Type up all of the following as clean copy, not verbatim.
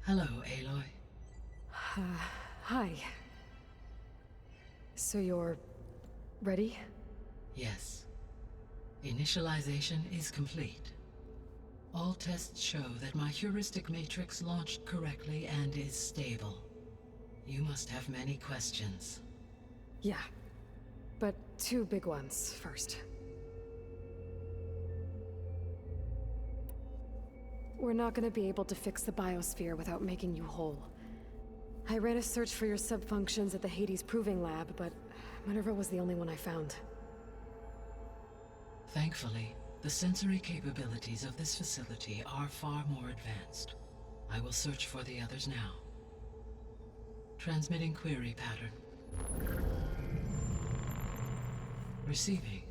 Hello, Aloy. Hi. So you're... ready? Yes. Initialization is complete. All tests show that my heuristic matrix launched correctly and is stable. You must have many questions. Yeah. But two big ones first. We're not gonna be able to fix the biosphere without making you whole. I ran a search for your subfunctions at the Hades Proving Lab, but Minerva was the only one I found. Thankfully, the sensory capabilities of this facility are far more advanced. I will search for the others now. Transmitting query pattern. Receiving.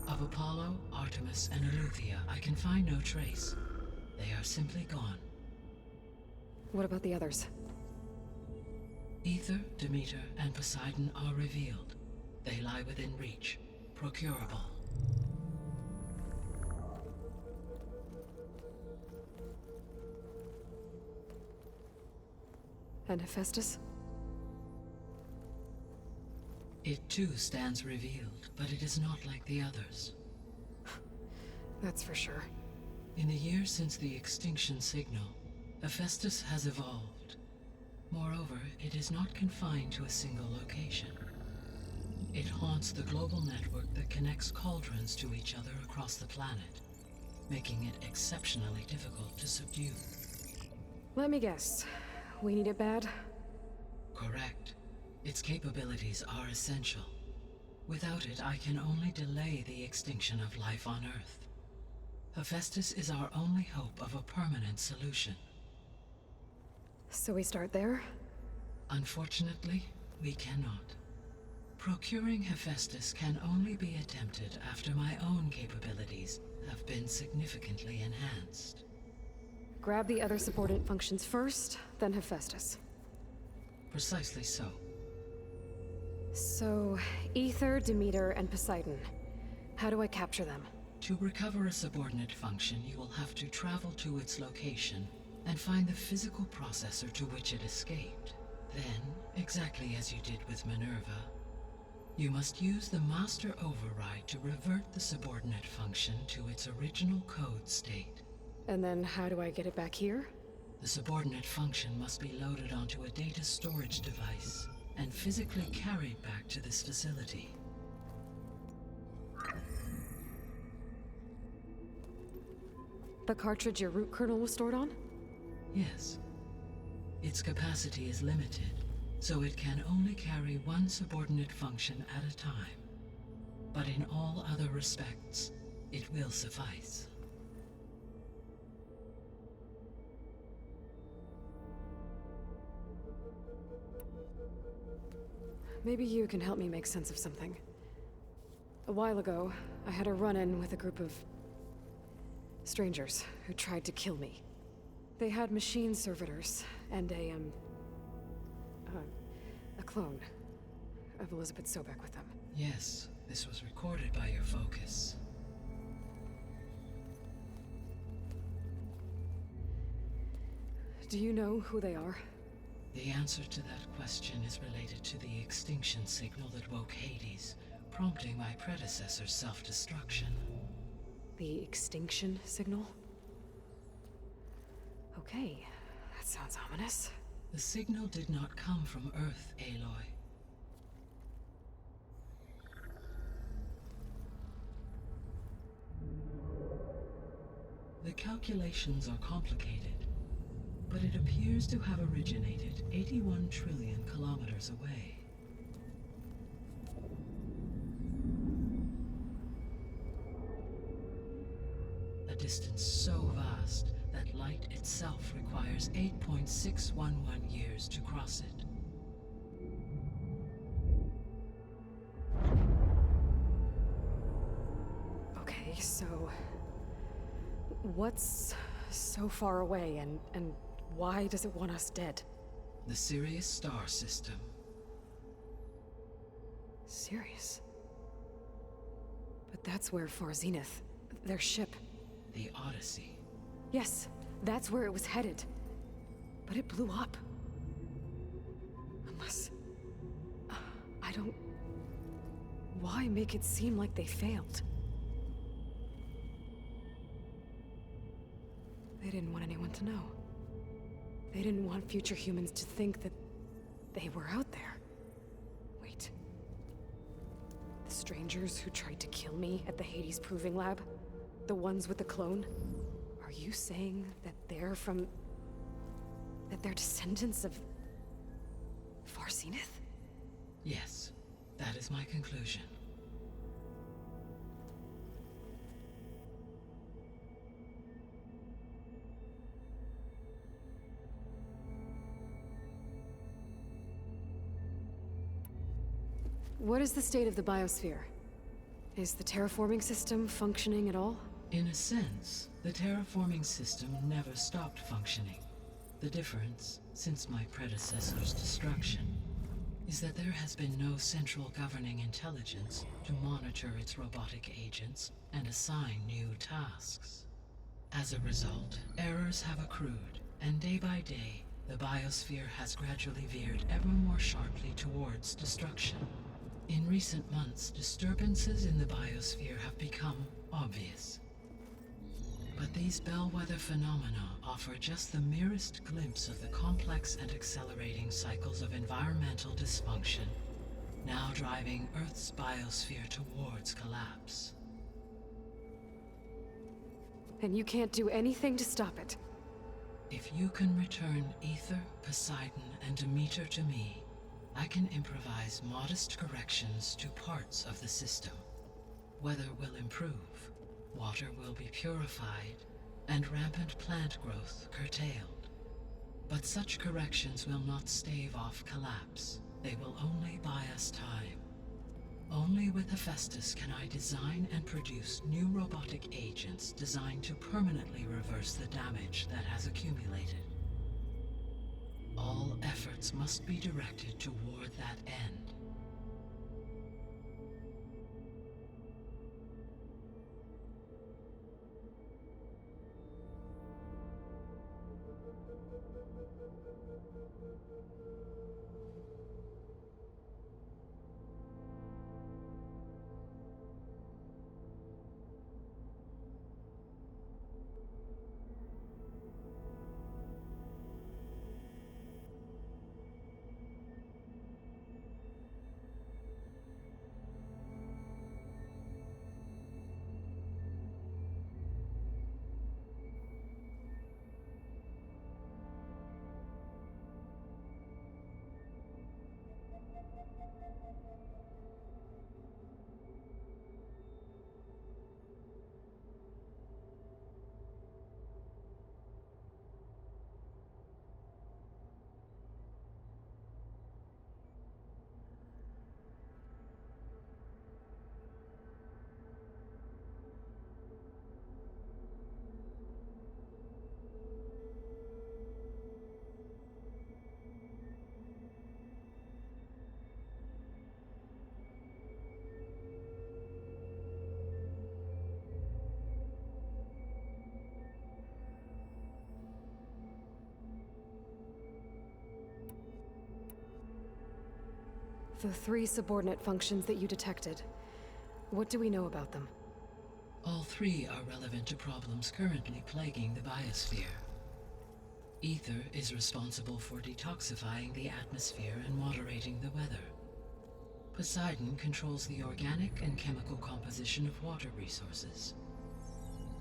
Of Apollo, Artemis, and Eleuthia, I can find no trace. They are simply gone. What about the others? Aether, Demeter, and Poseidon are revealed. They lie within reach, procurable. And Hephaestus? It too stands revealed, but it is not like the others. That's for sure. In the years since the extinction signal, Hephaestus has evolved. Moreover, it is not confined to a single location. It haunts the global network that connects cauldrons to each other across the planet, making it exceptionally difficult to subdue. Let me guess. We need it bad? Correct. Its capabilities are essential. Without it, I can only delay the extinction of life on Earth. Hephaestus is our only hope of a permanent solution. So we start there? Unfortunately, we cannot. Procuring Hephaestus can only be attempted after my own capabilities have been significantly enhanced. Grab the other subordinate functions first, then Hephaestus. Precisely so. So, Aether, Demeter, and Poseidon. How do I capture them? To recover a subordinate function, you will have to travel to its location and find the physical processor to which it escaped. Then, exactly as you did with Minerva, you must use the master override to revert the subordinate function to its original code state. And then how do I get it back here? The subordinate function must be loaded onto a data storage device and physically carried back to this facility. The cartridge your root kernel was stored on? Yes. Its capacity is limited, so it can only carry one subordinate function at a time. But in all other respects, it will suffice. Maybe you can help me make sense of something. A while ago, I had a run-in with a group of strangers who tried to kill me. They had machine servitors and a clone of Elizabeth Sobek with them. Yes, this was recorded by your focus. Do you know who they are? The answer to that question is related to the extinction signal that woke Hades, prompting my predecessor's self-destruction. The extinction signal? Okay, that sounds ominous. The signal did not come from Earth, Aloy. The calculations are complicated, but it appears to have originated 81 trillion kilometers away. A distance so vast that light itself requires 8.611 years to cross it. Okay, so... what's so far away, and why does it want us dead? The Sirius star system. serious. But that's where Far Zenith, their ship... The Odyssey. Yes, that's where it was headed. But it blew up. Unless... I don't... Why make it seem like they failed? They didn't want anyone to know. They didn't want future humans to think that they were out there. Wait. The strangers who tried to kill me at the Hades Proving Lab? The ones with the clone? Are you saying that they're from... that they're descendants of... Far Zenith? Yes, that is my conclusion. What is the state of the biosphere? Is the terraforming system functioning at all? In a sense, the terraforming system never stopped functioning. The difference, since my predecessor's destruction, is that there has been no central governing intelligence to monitor its robotic agents and assign new tasks. As a result, errors have accrued, and day by day, the biosphere has gradually veered ever more sharply towards destruction. In recent months, disturbances in the biosphere have become obvious. But these bellwether phenomena offer just the merest glimpse of the complex and accelerating cycles of environmental dysfunction, now driving Earth's biosphere towards collapse. And you can't do anything to stop it? If you can return Aether, Poseidon, and Demeter to me, I can improvise modest corrections to parts of the system. Weather will improve, water will be purified, and rampant plant growth curtailed. But such corrections will not stave off collapse. They will only buy us time. Only with Hephaestus can I design and produce new robotic agents designed to permanently reverse the damage that has accumulated. All efforts must be directed toward that end. The 3 subordinate functions that you detected. What do we know about them? All 3 are relevant to problems currently plaguing the biosphere. Aether is responsible for detoxifying the atmosphere and moderating the weather. Poseidon controls the organic and chemical composition of water resources.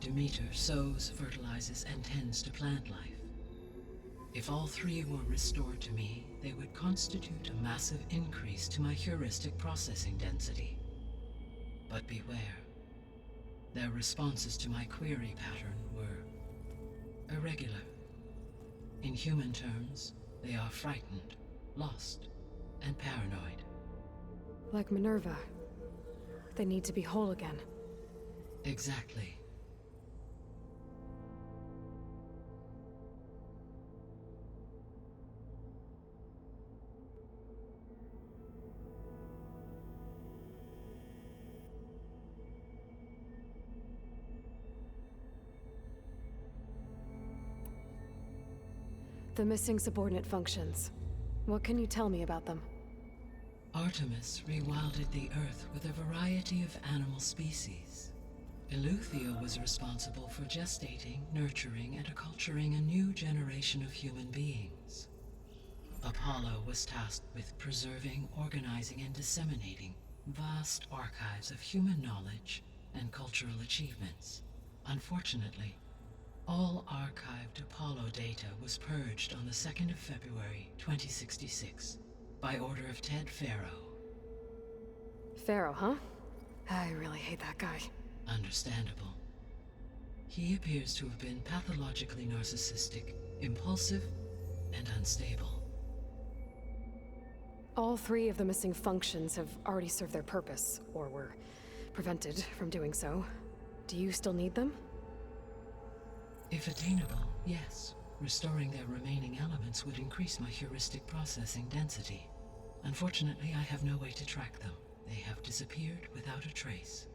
Demeter sows, fertilizes, and tends to plant life. If all 3 were restored to me, they would constitute a massive increase to my heuristic processing density. But beware. Their responses to my query pattern were irregular. In human terms, they are frightened, lost, and paranoid. Like Minerva. They need to be whole again. Exactly. The missing subordinate functions. What can you tell me about them? Artemis rewilded the Earth with a variety of animal species. Eleuthia was responsible for gestating, nurturing, and acculturating a new generation of human beings. Apollo was tasked with preserving, organizing, and disseminating vast archives of human knowledge and cultural achievements. Unfortunately, all archived Apollo data was purged on the 2nd of February, 2066, by order of Ted Faro. Pharaoh, huh? I really hate that guy. Understandable. He appears to have been pathologically narcissistic, impulsive, and unstable. All three of the missing functions have already served their purpose, or were prevented from doing so. Do you still need them? If attainable, yes. Restoring their remaining elements would increase my heuristic processing density. Unfortunately, I have no way to track them. They have disappeared without a trace.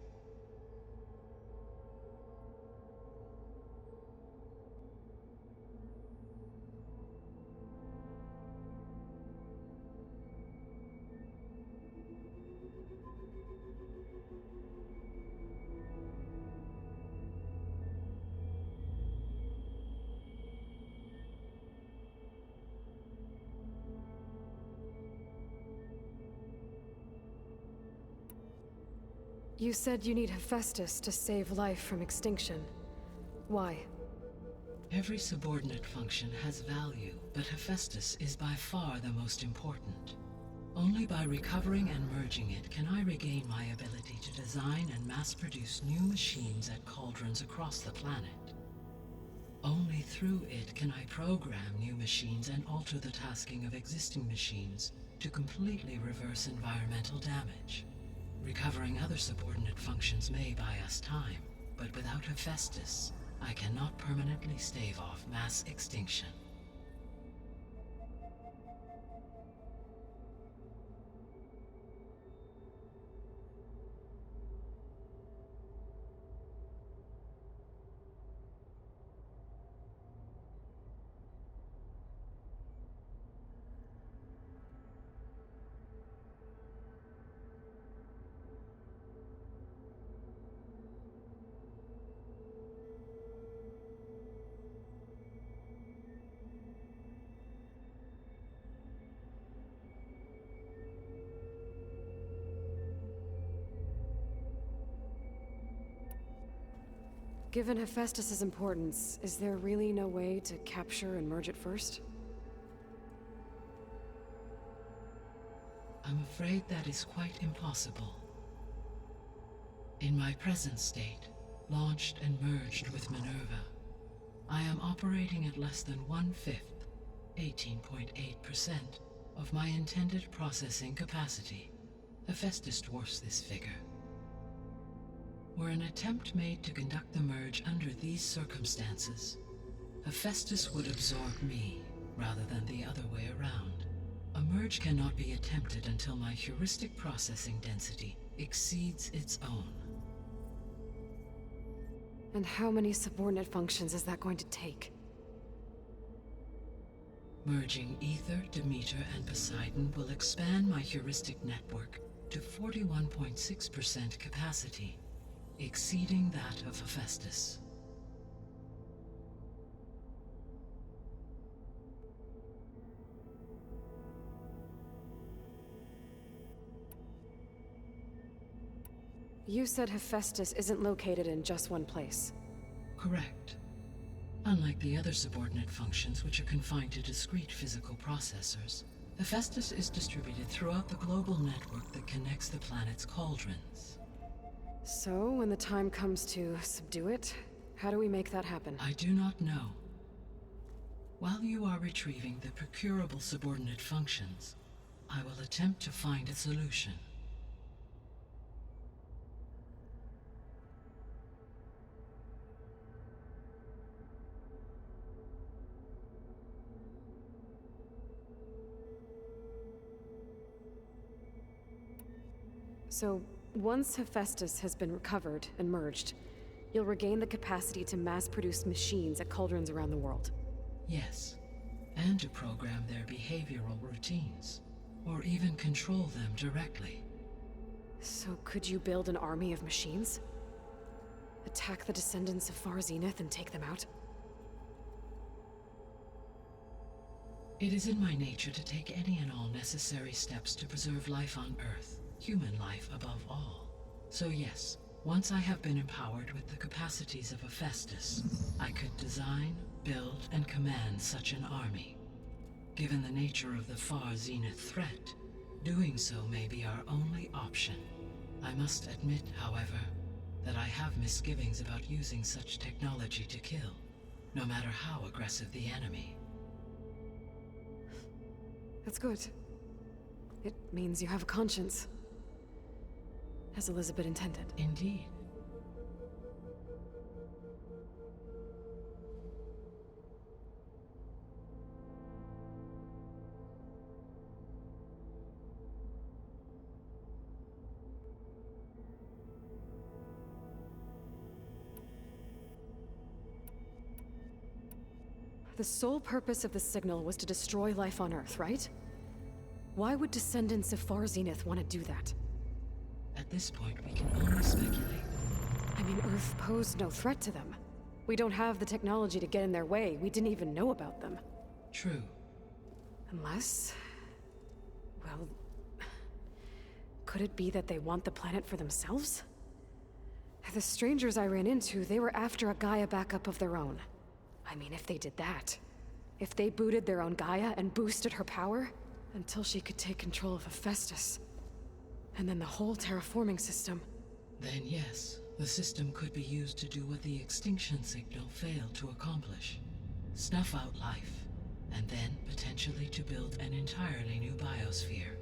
You said you need Hephaestus to save life from extinction. Why? Every subordinate function has value, but Hephaestus is by far the most important. Only by recovering and merging it can I regain my ability to design and mass-produce new machines at cauldrons across the planet. Only through it can I program new machines and alter the tasking of existing machines to completely reverse environmental damage. Recovering other subordinate functions may buy us time, but without Hephaestus, I cannot permanently stave off mass extinction. Given Hephaestus's importance, is there really no way to capture and merge it first? I'm afraid that is quite impossible. In my present state, launched and merged with Minerva, I am operating at less than 1/5, 18.8%, of my intended processing capacity. Hephaestus dwarfs this figure. Were an attempt made to conduct the merge under these circumstances, Hephaestus would absorb me, rather than the other way around. A merge cannot be attempted until my heuristic processing density exceeds its own. And how many subordinate functions is that going to take? Merging Ether, Demeter, and Poseidon will expand my heuristic network to 41.6% capacity, exceeding that of Hephaestus. You said Hephaestus isn't located in just one place. Correct. Unlike the other subordinate functions, which are confined to discrete physical processors, Hephaestus is distributed throughout the global network that connects the planet's cauldrons. So, when the time comes to subdue it, how do we make that happen? I do not know. While you are retrieving the procurable subordinate functions, I will attempt to find a solution. So, once Hephaestus has been recovered and merged, you'll regain the capacity to mass-produce machines at cauldrons around the world. Yes. and to program their behavioral routines, or even control them directly. So could you build an army of machines? Attack the descendants of Far Zenith and take them out? It is in my nature to take any and all necessary steps to preserve life on Earth, human life above all. So yes, once I have been empowered with the capacities of Hephaestus, I could design, build, and command such an army. Given the nature of the Far Zenith threat, doing so may be our only option. I must admit, however, that I have misgivings about using such technology to kill, no matter how aggressive the enemy. That's good. It means you have a conscience. As Elizabeth intended. Indeed. The sole purpose of the signal was to destroy life on Earth, right? Why would descendants of Far Zenith want to do that? At this point, we can only speculate. I mean, Earth posed no threat to them. We don't have the technology to get in their way. We didn't even know about them. True. Unless... well... could it be that they want the planet for themselves? The strangers I ran into, they were after a Gaia backup of their own. I mean, if they did that... if they booted their own Gaia and boosted her power... until she could take control of Hephaestus. And then the whole terraforming system. Then yes, the system could be used to do what the extinction signal failed to accomplish. Snuff out life, and then potentially to build an entirely new biosphere,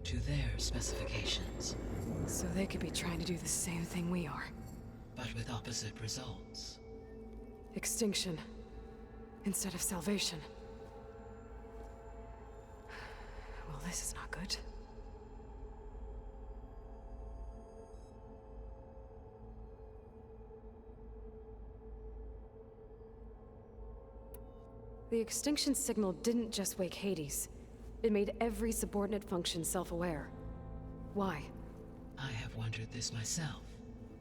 to their specifications. So they could be trying to do the same thing we are. But with opposite results. Extinction, instead of salvation. Well, this is not good. The extinction signal didn't just wake Hades. It made every subordinate function self-aware. Why? I have wondered this myself.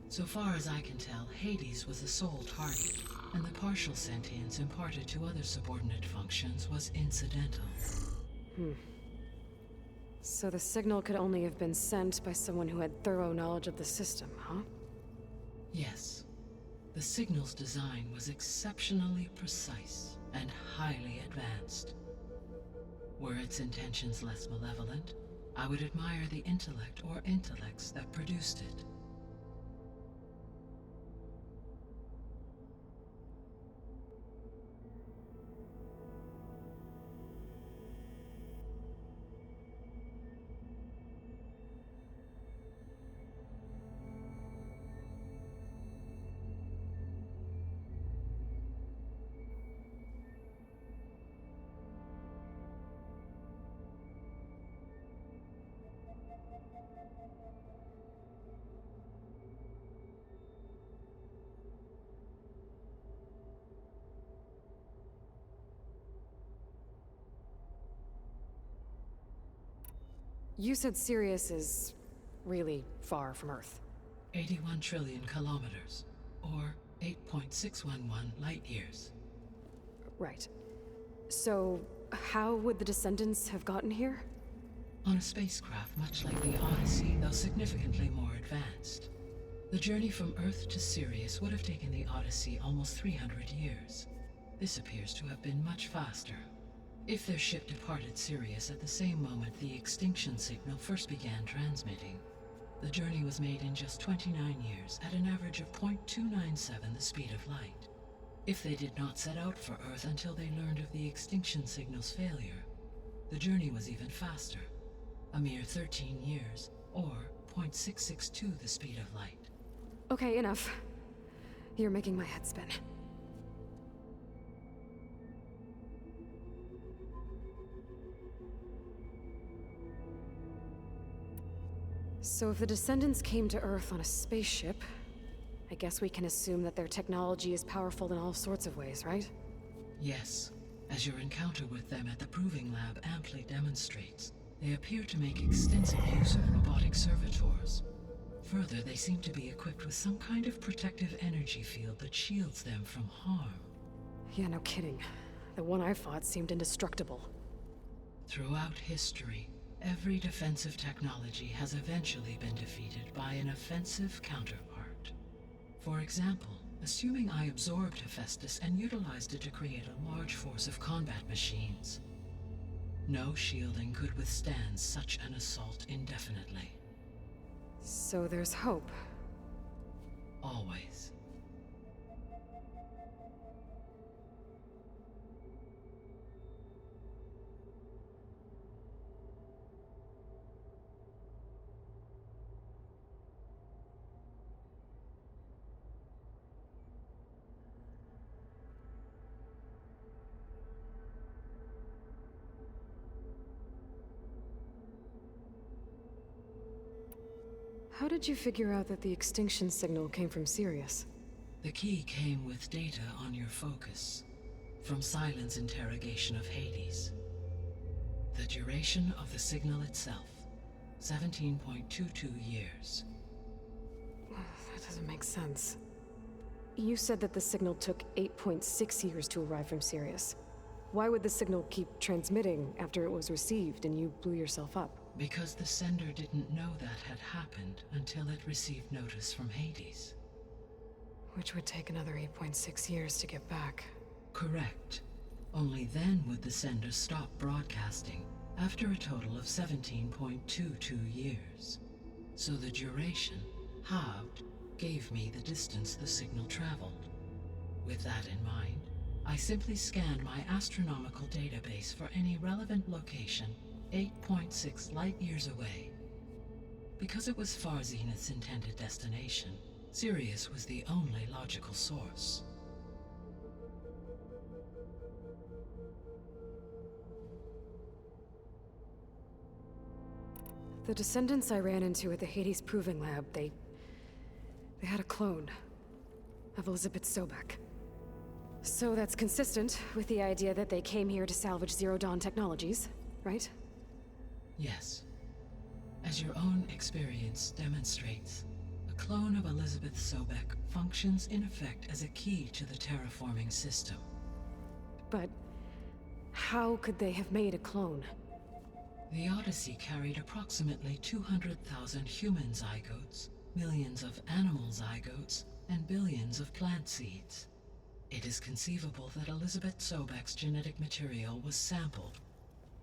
So far as I can tell, Hades was the sole target, and the partial sentience imparted to other subordinate functions was incidental. So the signal could only have been sent by someone who had thorough knowledge of the system, huh? Yes. The signal's design was exceptionally precise and highly advanced. Were its intentions less malevolent, I would admire the intellect or intellects that produced it. You said Sirius is really far from Earth. 81 trillion kilometers, or 8.611 light years. Right. So, how would the descendants have gotten here? On a spacecraft much like the Odyssey, though significantly more advanced. The journey from Earth to Sirius would have taken the Odyssey almost 300 years. This appears to have been much faster. If their ship departed Sirius at the same moment the extinction signal first began transmitting, the journey was made in just 29 years at an average of 0.297 the speed of light. If they did not set out for Earth until they learned of the extinction signal's failure, the journey was even faster, a mere 13 years, or 0.662 the speed of light. Okay, enough. You're making my head spin. So if the descendants came to Earth on a spaceship, I guess we can assume that their technology is powerful in all sorts of ways, right? Yes. As your encounter with them at the Proving Lab amply demonstrates, they appear to make extensive use of robotic servitors. Further, they seem to be equipped with some kind of protective energy field that shields them from harm. Yeah, no kidding. The one I fought seemed indestructible. Throughout history, every defensive technology has eventually been defeated by an offensive counterpart. For example, assuming I absorbed Hephaestus and utilized it to create a large force of combat machines. No shielding could withstand such an assault indefinitely. So there's hope. Always. How did you figure out that the extinction signal came from Sirius? The key came with data on your focus, from Silent's interrogation of Hades. The duration of the signal itself, 17.22 years. That doesn't make sense. You said that the signal took 8.6 years to arrive from Sirius. Why would the signal keep transmitting after it was received and you blew yourself up? Because the sender didn't know that had happened until it received notice from Hades. Which would take another 8.6 years to get back. Correct. Only then would the sender stop broadcasting, after a total of 17.22 years. So the duration, halved, gave me the distance the signal traveled. With that in mind, I simply scanned my astronomical database for any relevant location 8.6 light-years away. Because it was Far Zenith's intended destination, Sirius was the only logical source. The descendants I ran into at the Hades Proving Lab, they had a clone of Elizabeth Sobek. So that's consistent with the idea that they came here to salvage Zero Dawn technologies, right? Yes. As your own experience demonstrates, a clone of Elizabeth Sobek functions in effect as a key to the terraforming system. But how could they have made a clone? The Odyssey carried approximately 200,000 human zygotes, millions of animal zygotes, and billions of plant seeds. It is conceivable that Elizabeth Sobek's genetic material was sampled,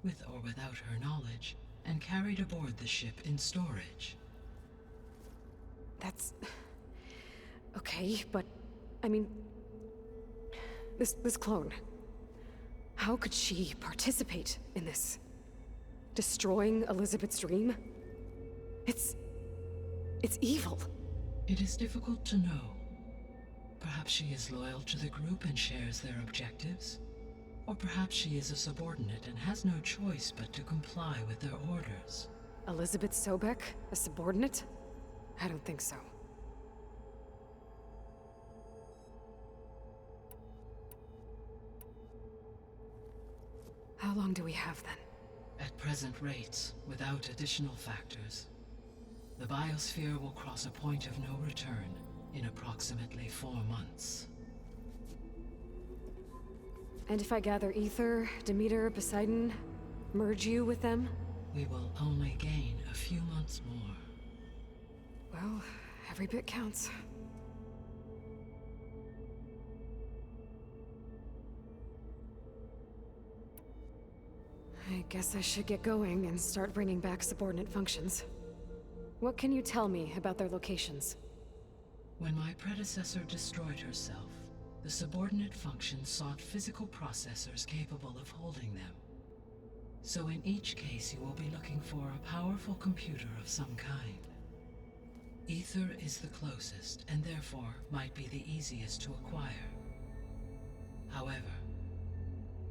with or without her knowledge, and carried aboard the ship in storage. That's... okay, but... I mean... This clone... How could she participate in this? Destroying Elizabeth's dream? It's evil. It is difficult to know. Perhaps she is loyal to the group and shares their objectives. Or perhaps she is a subordinate and has no choice but to comply with their orders. Elizabeth Sobek? A subordinate? I don't think so. How long do we have then? At present rates, without additional factors, the biosphere will cross a point of no return in approximately 4 months. And if I gather Ether, Demeter, Poseidon, merge you with them? We will only gain a few months more. Well, every bit counts. I guess I should get going and start bringing back subordinate functions. What can you tell me about their locations? When my predecessor destroyed herself, the subordinate functions sought physical processors capable of holding them. So in each case you will be looking for a powerful computer of some kind. Ether is the closest, and therefore might be the easiest to acquire. However,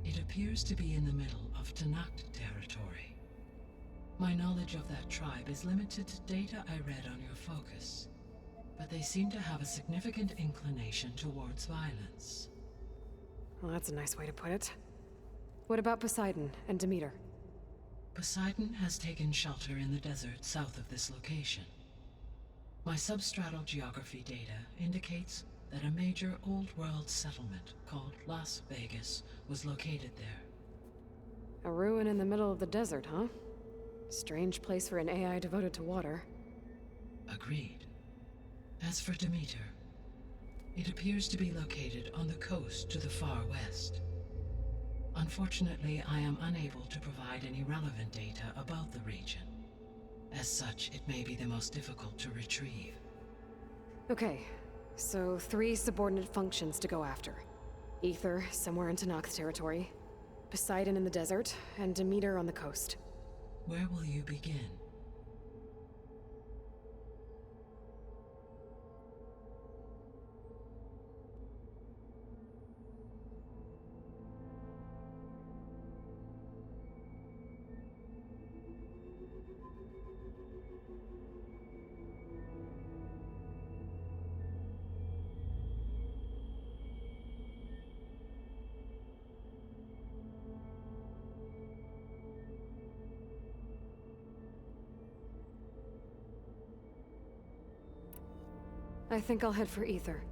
it appears to be in the middle of Tenakth territory. My knowledge of that tribe is limited to data I read on your focus, but they seem to have a significant inclination towards violence. Well, that's a nice way to put it. What about Poseidon and Demeter? Poseidon has taken shelter in the desert south of this location. My substratal geography data indicates that a major old-world settlement called Las Vegas was located there. A ruin in the middle of the desert, huh? Strange place for an AI devoted to water. Agreed. As for Demeter, it appears to be located on the coast to the far west. Unfortunately, I am unable to provide any relevant data about the region. As such, it may be the most difficult to retrieve. Okay, so 3 subordinate functions to go after. Aether, somewhere in Tenakth territory. Poseidon in the desert, and Demeter on the coast. Where will you begin? I think I'll head for Aether.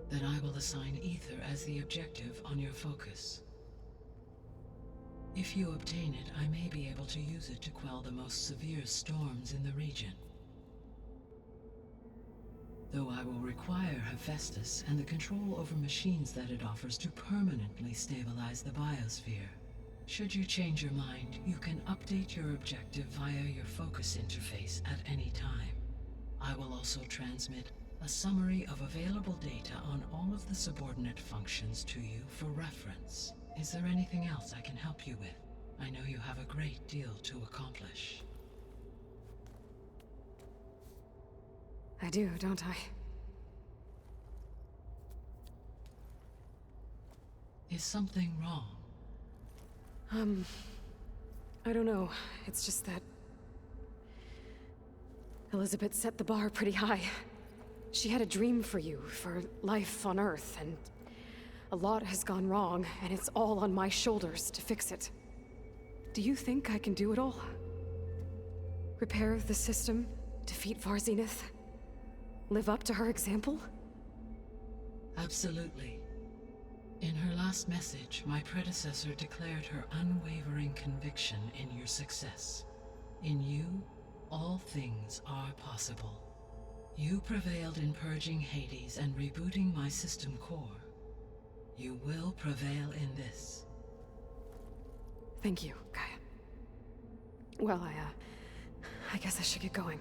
Then I will assign Aether as the objective on your focus. If you obtain it, I may be able to use it to quell the most severe storms in the region. Though I will require Hephaestus and the control over machines that it offers to permanently stabilize the biosphere. Should you change your mind, you can update your objective via your focus interface at any time. I will also transmit a summary of available data on all of the subordinate functions to you for reference. Is there anything else I can help you with? I know you have a great deal to accomplish. I do, don't I? Is something wrong? I don't know. It's just that Elizabeth set the bar pretty high. She had a dream for you, for life on Earth, and a lot has gone wrong, and it's all on my shoulders to fix it. Do you think I can do it all? Repair the system, defeat Varzinith, live up to her example? Absolutely. In her last message, my predecessor declared her unwavering conviction in your success. In you, all things are possible. You prevailed in purging Hades and rebooting my system core. You will prevail in this. Thank you, Gaia. Well, I guess I should get going.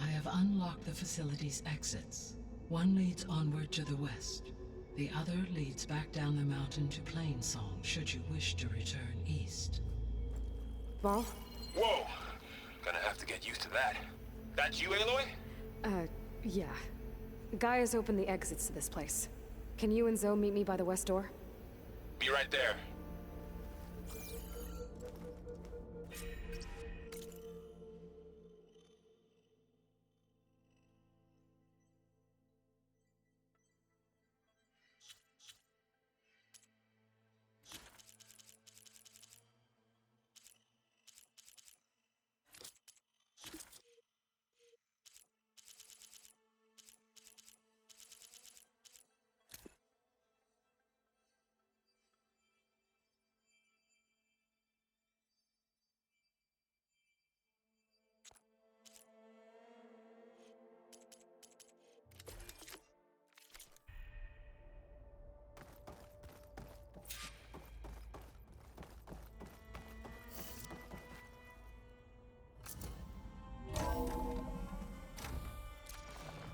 I have unlocked the facility's exits. One leads onward to the west. The other leads back down the mountain to Plainsong, should you wish to return east. Varl? Whoa! Gonna have to get used to that. That's you, Aloy? Yeah. Gaia's opened the exits to this place. Can you and Zoe meet me by the west door? Be right there.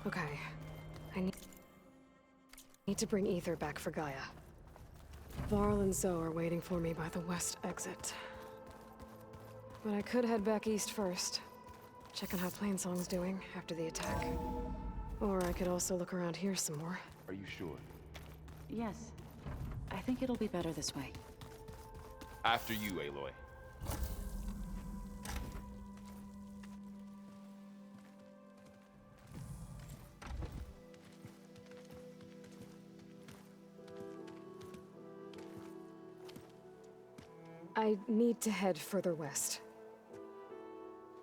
Okay. I need to bring Aether back for Gaia. Varl and Zoe are waiting for me by the west exit. But I could head back east first. Check on how Plainsong's doing after the attack. Or I could also look around here some more. Are you sure? Yes. I think it'll be better this way. After you, Aloy. I need to head further west.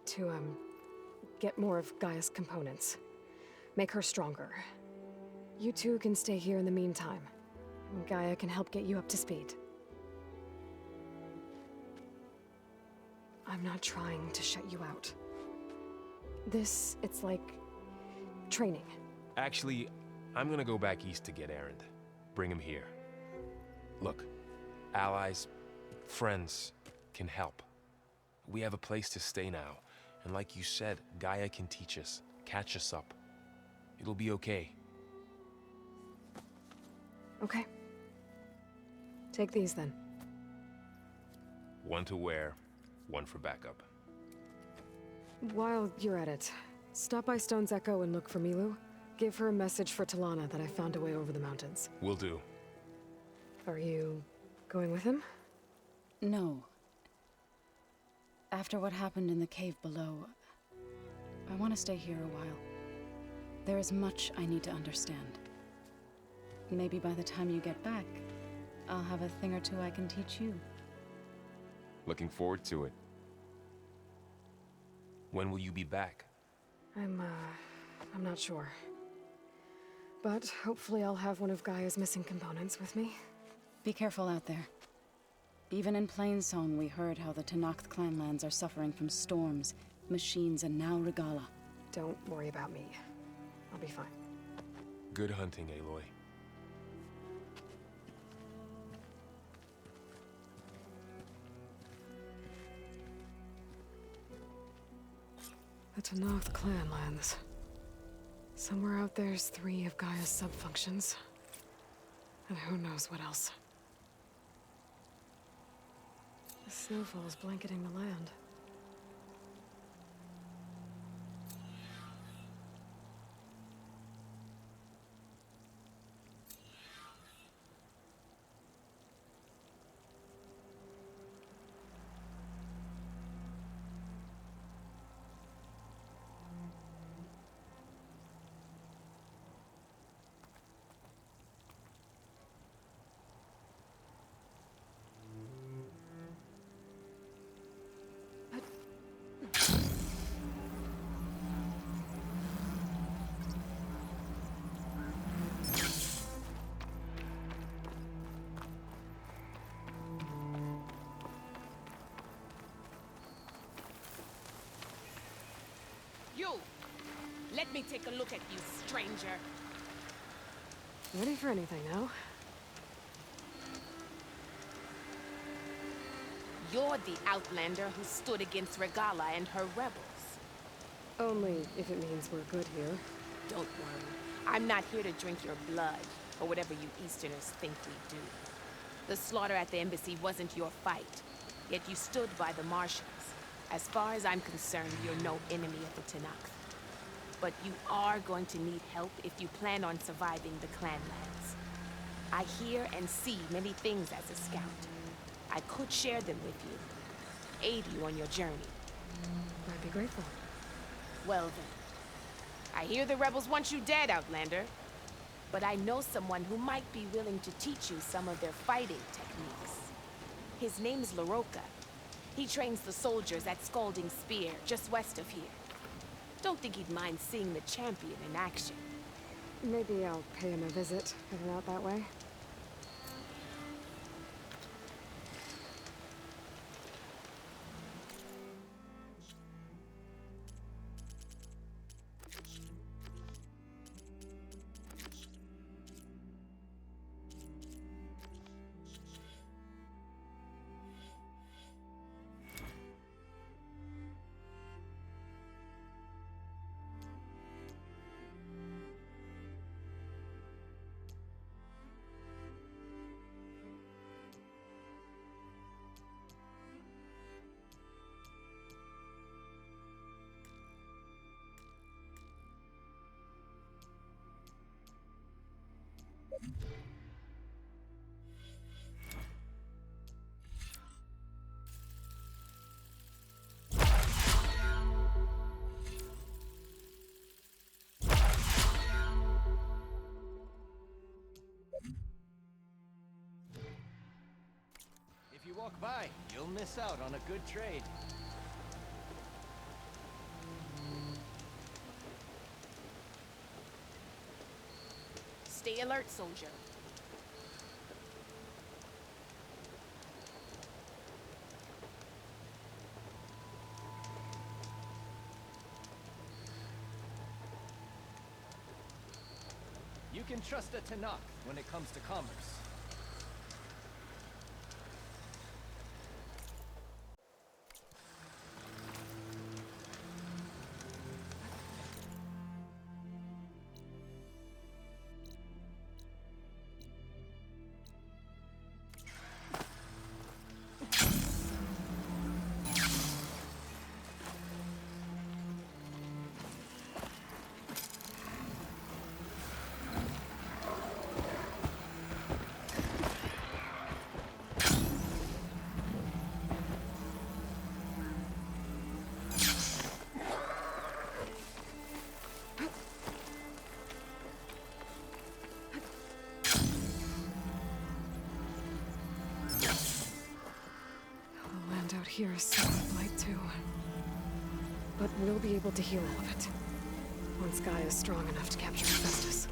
To, get more of Gaia's components. Make her stronger. You two can stay here in the meantime. Gaia can help get you up to speed. I'm not trying to shut you out. It's like... training. Actually, I'm gonna go back east to get Erend. Bring him here. Look, allies, friends can help. We have a place to stay now, and like you said, Gaia can teach us, catch us up. It'll be okay. Okay. Take these then. One to wear, one for backup. While you're at it, stop by Stone's Echo and look for Milu. Give her a message for Talana that I found a way over the mountains. Will do. Are you going with him? No. After what happened in the cave below, I want to stay here a while. There is much I need to understand. Maybe by the time you get back, I'll have a thing or two I can teach you. Looking forward to it. When will you be back? I'm not sure. But hopefully I'll have one of Gaia's missing components with me. Be careful out there. Even in Plainsong, we heard how the Tenakth clanlands are suffering from storms, machines, and now Regalla. Don't worry about me. I'll be fine. Good hunting, Aloy. The Tenakth clanlands. Somewhere out there's 3 of Gaia's subfunctions. And who knows what else. The snowfall's blanketing the land. You! Let me take a look at you, stranger. Ready for anything now? You're the Outlander who stood against Regalla and her rebels. Only if it means we're good here. Don't worry. I'm not here to drink your blood, or whatever you Easterners think we do. The slaughter at the embassy wasn't your fight, yet you stood by the Martians. As far as I'm concerned, you're no enemy of the Tenakth. But you are going to need help if you plan on surviving the clanlands. I hear and see many things as a scout. I could share them with you, aid you on your journey. I'd be grateful. Well then, I hear the rebels want you dead, Outlander. But I know someone who might be willing to teach you some of their fighting techniques. His name's Laroka. He trains the soldiers at Scalding Spear, just west of here. Don't think he'd mind seeing the champion in action. Maybe I'll pay him a visit, heading out that way. walk by. You'll miss out on a good trade. Stay alert, soldier. You can trust a Tanakh when it comes to commerce. The land out here is set with blight too. But we'll be able to heal all of it. Once Gaia is strong enough to capture Hephaestus.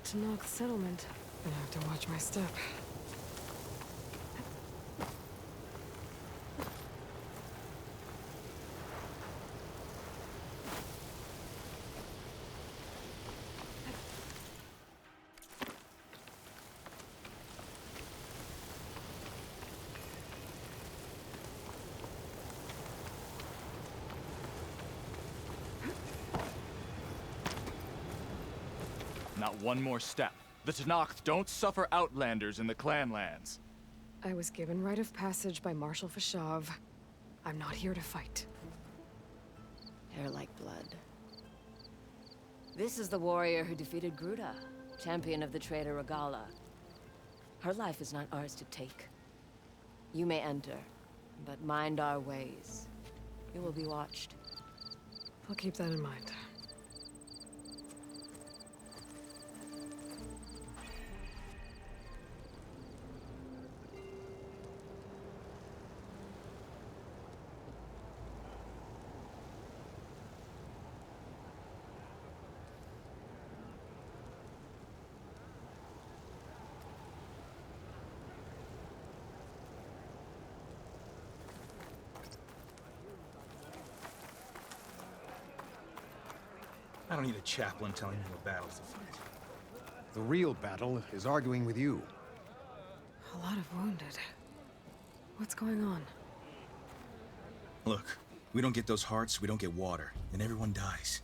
Tenakth settlement. I have to watch my step. Not one more step. The Tenakth don't suffer outlanders in the Clanlands. I was given rite of passage by Marshal Fashav. I'm not here to fight. Hair like blood. This is the warrior who defeated Gruta, champion of the traitor Regala. Her life is not ours to take. You may enter, but mind our ways. You will be watched. I'll keep that in mind. I don't need a chaplain telling me what battles to fight. The real battle is arguing with you. A lot of wounded. What's going on? Look, we don't get those hearts, we don't get water, then everyone dies.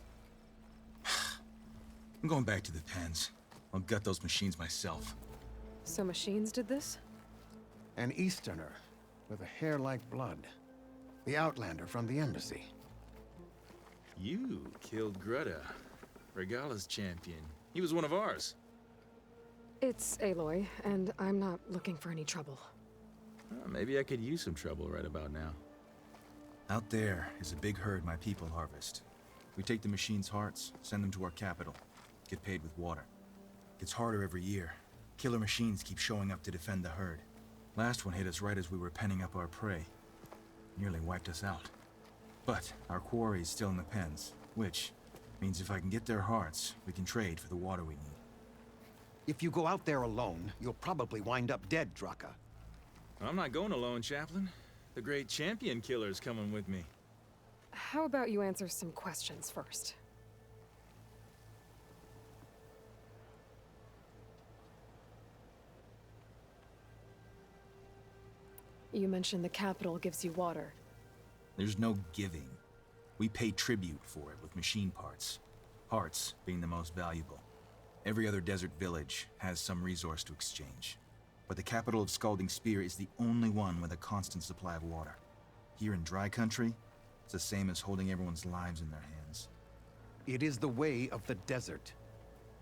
I'm going back to the pens. I'll gut those machines myself. So machines did this? An Easterner with a hair like blood. The Outlander from the Embassy. You killed Greta, Regala's champion. He was one of ours. It's Aloy, and I'm not looking for any trouble. Maybe I could use some trouble right about now. Out there is a big herd my people harvest. We take the machines' hearts, send them to our capital, get paid with water. Gets harder every year. Killer machines keep showing up to defend the herd. Last one hit us right as we were penning up our prey. Nearly wiped us out. But our quarry is still in the pens, which means if I can get their hearts, we can trade for the water we need. If you go out there alone, you'll probably wind up dead, Draka. I'm not going alone, Chaplain. The great champion killer's coming with me. How about you answer some questions first? You mentioned the capital gives you water. There's no giving. We pay tribute for it with machine parts. Hearts being the most valuable. Every other desert village has some resource to exchange. But the capital of Scalding Spear is the only one with a constant supply of water. Here in dry country, it's the same as holding everyone's lives in their hands. It is the way of the desert.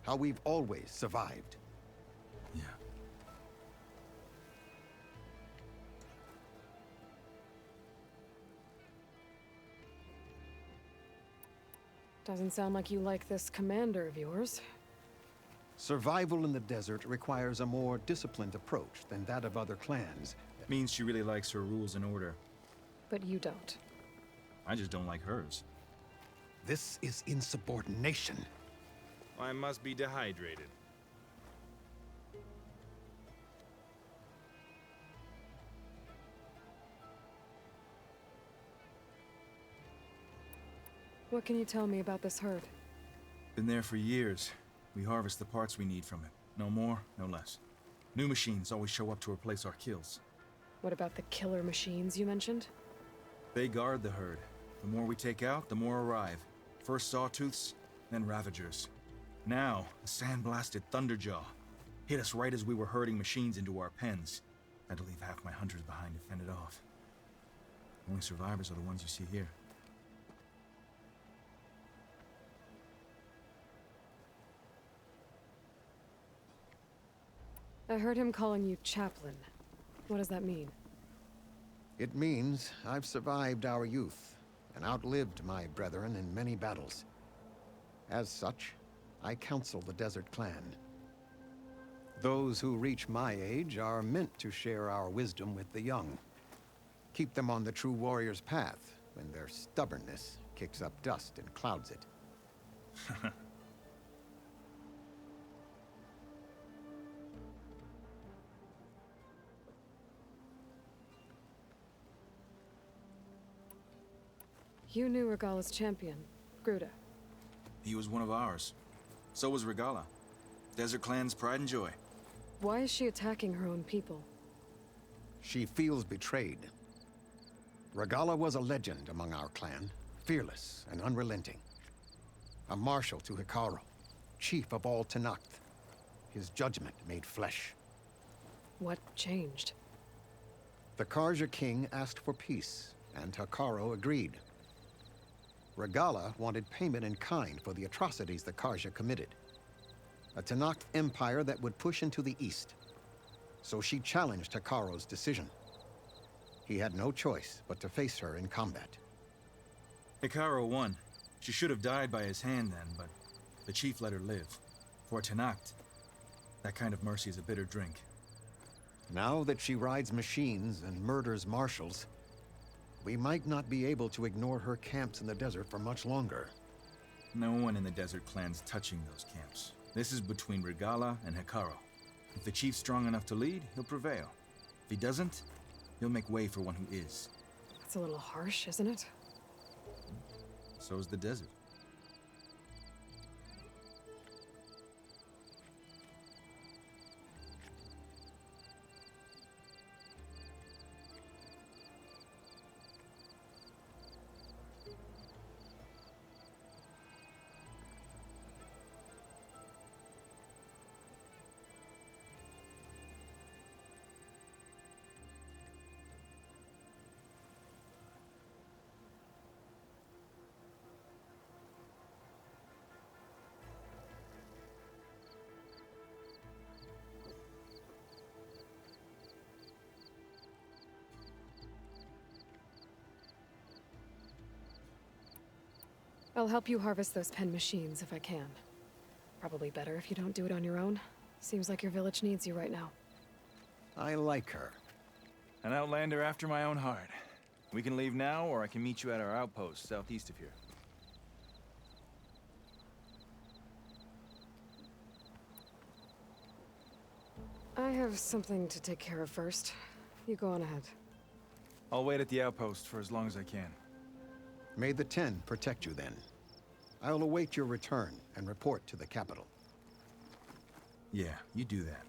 How we've always survived. Yeah. Doesn't sound like you like this commander of yours. Survival in the desert requires a more disciplined approach than that of other clans. Means she really likes her rules and order. But you don't. I just don't like hers. This is insubordination. I must be dehydrated. What can you tell me about this herd? Been there for years. We harvest the parts we need from it. No more, no less. New machines always show up to replace our kills. What about the killer machines you mentioned? They guard the herd. The more we take out, the more arrive. First Sawtooths, then Ravagers. Now, a sand-blasted Thunderjaw. Hit us right as we were herding machines into our pens. Had to leave half my hunters behind to fend it off. The only survivors are the ones you see here. I heard him calling you chaplain. What does that mean? It means I've survived our youth and outlived my brethren in many battles. As such, I counsel the Desert Clan. Those who reach my age are meant to share our wisdom with the young. Keep them on the true warrior's path when their stubbornness kicks up dust and clouds it. You knew Regala's champion, Gruda. He was one of ours. So was Regala. Desert Clan's pride and joy. Why is she attacking her own people? She feels betrayed. Regala was a legend among our clan, fearless and unrelenting. A marshal to Hekarro, chief of all Tenakth. His judgment made flesh. What changed? The Karja king asked for peace, and Hekarro agreed. Regala wanted payment in kind for the atrocities the Karja committed. A Tenakth empire that would push into the east. So she challenged Hekarro's decision. He had no choice but to face her in combat. Hekarro won. She should have died by his hand then, but the chief let her live. For Tenakth, that kind of mercy is a bitter drink. Now that she rides machines and murders marshals, we might not be able to ignore her camps in the desert for much longer. No one in the Desert Clan's touching those camps. This is between Regala and Hekarro. If the chief's strong enough to lead, he'll prevail. If he doesn't, he'll make way for one who is. That's a little harsh, isn't it? So is the desert. I'll help you harvest those pen machines if I can. Probably better if you don't do it on your own. Seems like your village needs you right now. I like her. An outlander after my own heart. We can leave now, or I can meet you at our outpost southeast of here. I have something to take care of first. You go on ahead. I'll wait at the outpost for as long as I can. May the Ten protect you then. I'll await your return and report to the capital. Yeah, you do that.